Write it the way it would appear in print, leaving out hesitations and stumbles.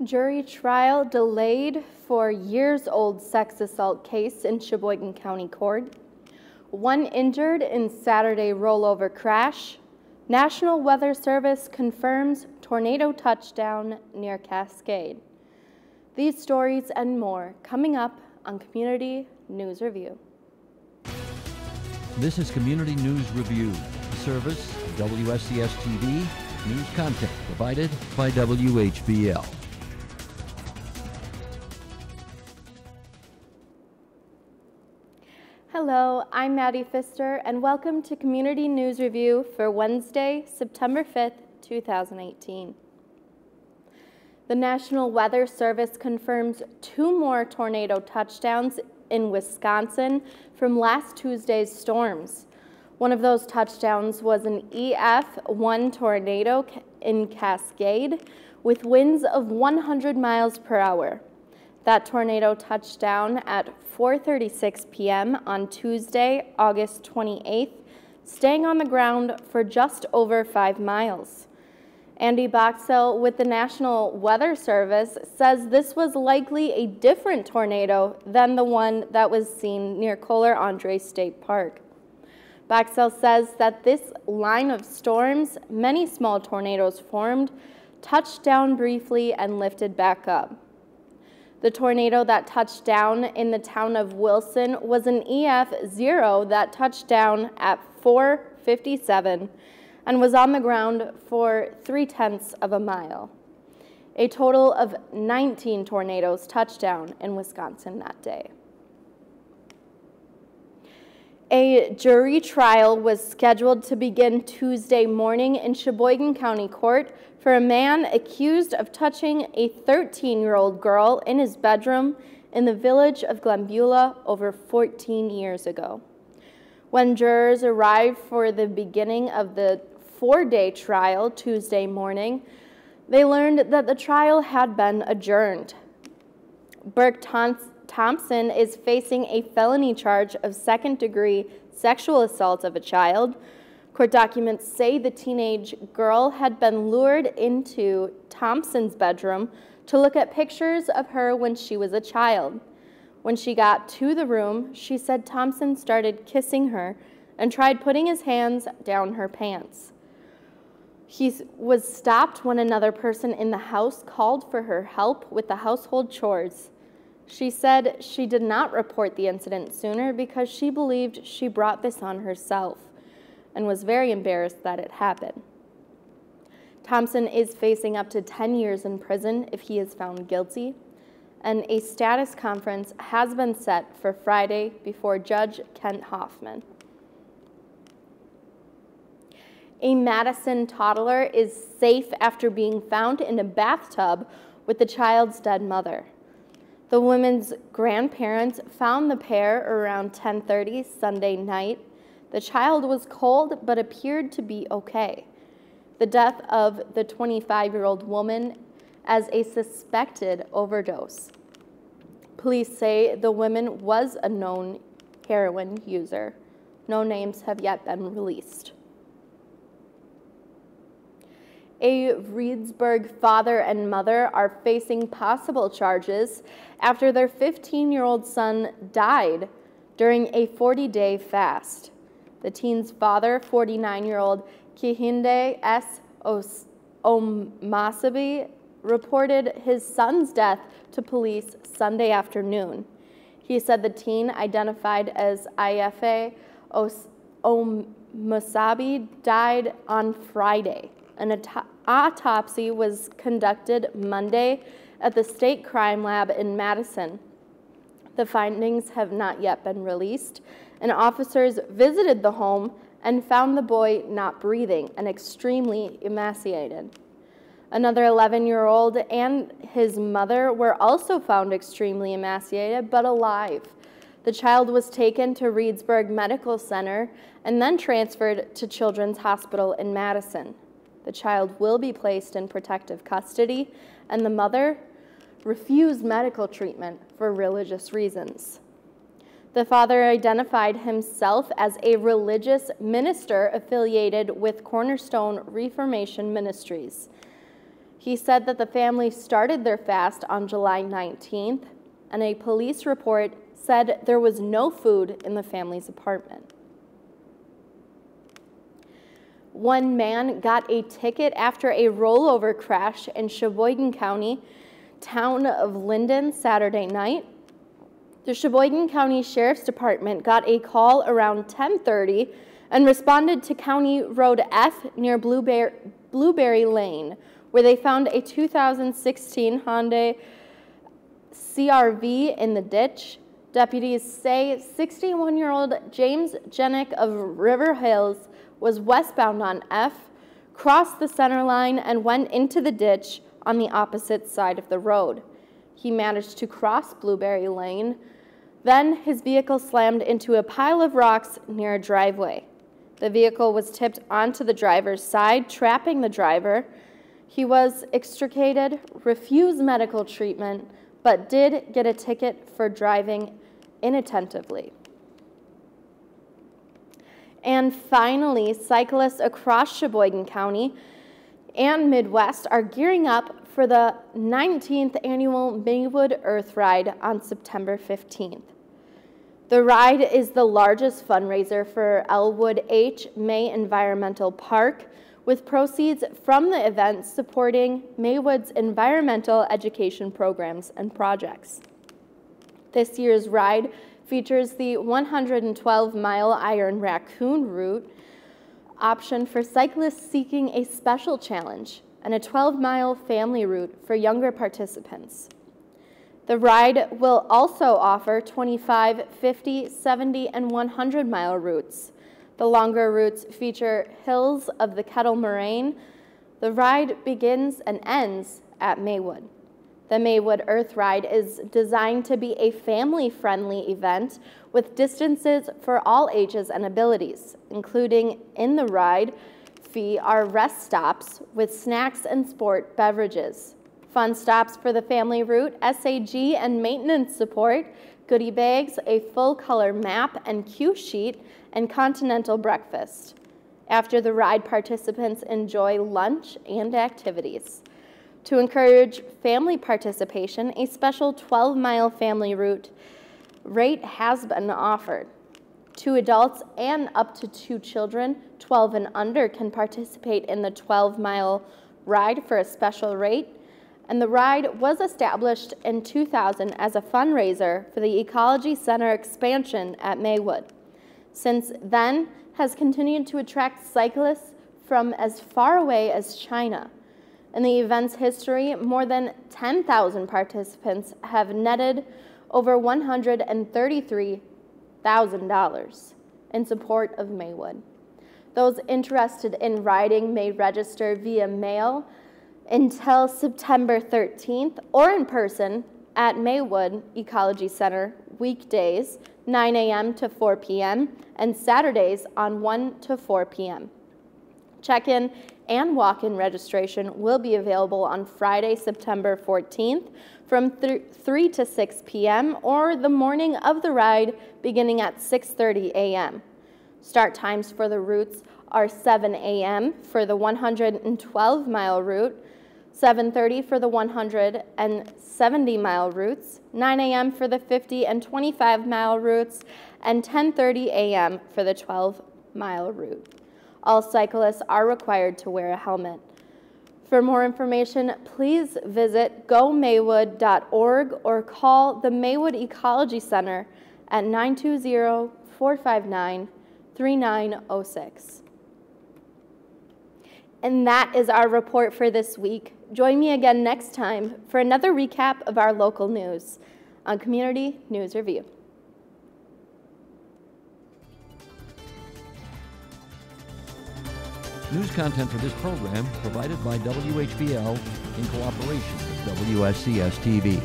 Jury trial delayed for years-old sex assault case in Sheboygan County Court. One injured in Saturday rollover crash. National Weather Service confirms tornado touchdown near Cascade. These stories and more coming up on Community News Review. This is Community News Review, a service of WSCS TV, news content provided by WHBL. Hello, I'm Maddie Pfister, and welcome to Community News Review for Wednesday, September 5th, 2018. The National Weather Service confirms 2 more tornado touchdowns in Wisconsin from last Tuesday's storms. One of those touchdowns was an EF1 tornado in Cascade with winds of 100 miles per hour. That tornado touched down at 4:36 p.m. on Tuesday, August 28th, staying on the ground for just over 5 miles. Andy Boxell with the National Weather Service says this was likely a different tornado than the one that was seen near Kohler Andre State Park. Boxell says that this line of storms, many small tornadoes formed, touched down briefly and lifted back up. The tornado that touched down in the town of Wilson was an EF0 that touched down at 4:57 and was on the ground for 0.3 of a mile. A total of 19 tornadoes touched down in Wisconsin that day. A jury trial was scheduled to begin Tuesday morning in Sheboygan County Court for a man accused of touching a 13-year-old girl in his bedroom in the village of Glenbeulah over 14 years ago. When jurors arrived for the beginning of the 4-day trial Tuesday morning, they learned that the trial had been adjourned. Burke Thompson is facing a felony charge of second-degree sexual assault of a child. Court documents say the teenage girl had been lured into Thompson's bedroom to look at pictures of her when she was a child. When she got to the room, she said Thompson started kissing her and tried putting his hands down her pants. He was stopped when another person in the house called for her help with the household chores. She said she did not report the incident sooner because she believed she brought this on herself and was very embarrassed that it happened. Thompson is facing up to 10 years in prison if he is found guilty, and a status conference has been set for Friday before Judge Kent Hoffman. A Madison toddler is safe after being found in a bathtub with the child's dead mother. The woman's grandparents found the pair around 10:30 Sunday night. The child was cold but appeared to be okay. The death of the 25-year-old woman as a suspected overdose. Police say the woman was a known heroin user. No names have yet been released. A Reedsburg father and mother are facing possible charges after their 15-year-old son died during a 40-day fast. The teen's father, 49-year-old Kehinde S. Omasabi, reported his son's death to police Sunday afternoon. He said the teen, identified as Ifa Omasabi, died on Friday. An autopsy was conducted Monday at the State Crime Lab in Madison. The findings have not yet been released, and officers visited the home and found the boy not breathing and extremely emaciated. Another 11-year-old and his mother were also found extremely emaciated but alive. The child was taken to Reedsburg Medical Center and then transferred to Children's Hospital in Madison. The child will be placed in protective custody, and the mother refused medical treatment for religious reasons. The father identified himself as a religious minister affiliated with Cornerstone Reformation Ministries. He said that the family started their fast on July 19th, and a police report said there was no food in the family's apartment. One man got a ticket after a rollover crash in Sheboygan County, town of Linden, Saturday night. The Sheboygan County Sheriff's Department got a call around 10:30 and responded to County Road F near Blueberry Lane, where they found a 2016 Hyundai CRV in the ditch. Deputies say 61-year-old James Jenick of River Hills was westbound on F, crossed the center line, and went into the ditch on the opposite side of the road. He managed to cross Blueberry Lane. Then his vehicle slammed into a pile of rocks near a driveway. The vehicle was tipped onto the driver's side, trapping the driver. He was extricated, refused medical treatment, but did get a ticket for driving inattentively. And finally, cyclists across Sheboygan County and Midwest are gearing up for the 19th annual Maywood Earth Ride on September 15th. The ride is the largest fundraiser for Elwood H. May Environmental Park, with proceeds from the event supporting Maywood's environmental education programs and projects. This year's ride features the 112-mile Iron Raccoon route option for cyclists seeking a special challenge, and a 12-mile family route for younger participants. The ride will also offer 25, 50, 70, and 100-mile routes. The longer routes feature hills of the Kettle Moraine. The ride begins and ends at Maywood. The Maywood Earth Ride is designed to be a family-friendly event with distances for all ages and abilities. Including in the ride fee are rest stops with snacks and sport beverages. Fun stops for the family route, SAG and maintenance support, goodie bags, a full-color map and cue sheet, and continental breakfast. After the ride, participants enjoy lunch and activities. To encourage family participation, a special 12-mile family route rate has been offered. 2 adults and up to 2 children, 12 and under, can participate in the 12-mile ride for a special rate. And the ride was established in 2000 as a fundraiser for the Ecology Center expansion at Maywood. Since then, has continued to attract cyclists from as far away as China. In the event's history, more than 10,000 participants have netted over $133,000 in support of Maywood. Those interested in riding may register via mail until September 13th or in person at Maywood Ecology Center weekdays 9 a.m. to 4 p.m. and Saturdays on 1 to 4 p.m. Check-in and walk-in registration will be available on Friday, September 14th from 3 to 6 p.m. or the morning of the ride beginning at 6:30 a.m. Start times for the routes are 7 a.m. for the 112-mile route, 7:30 for the 170-mile routes, 9 a.m. for the 50 and 25-mile routes, and 10:30 a.m. for the 12-mile route. All cyclists are required to wear a helmet. For more information, please visit gomaywood.org or call the Maywood Ecology Center at 920-459-3906. And that is our report for this week. Join me again next time for another recap of our local news on Community News Review. News content for this program provided by WHBL in cooperation with WSCS TV.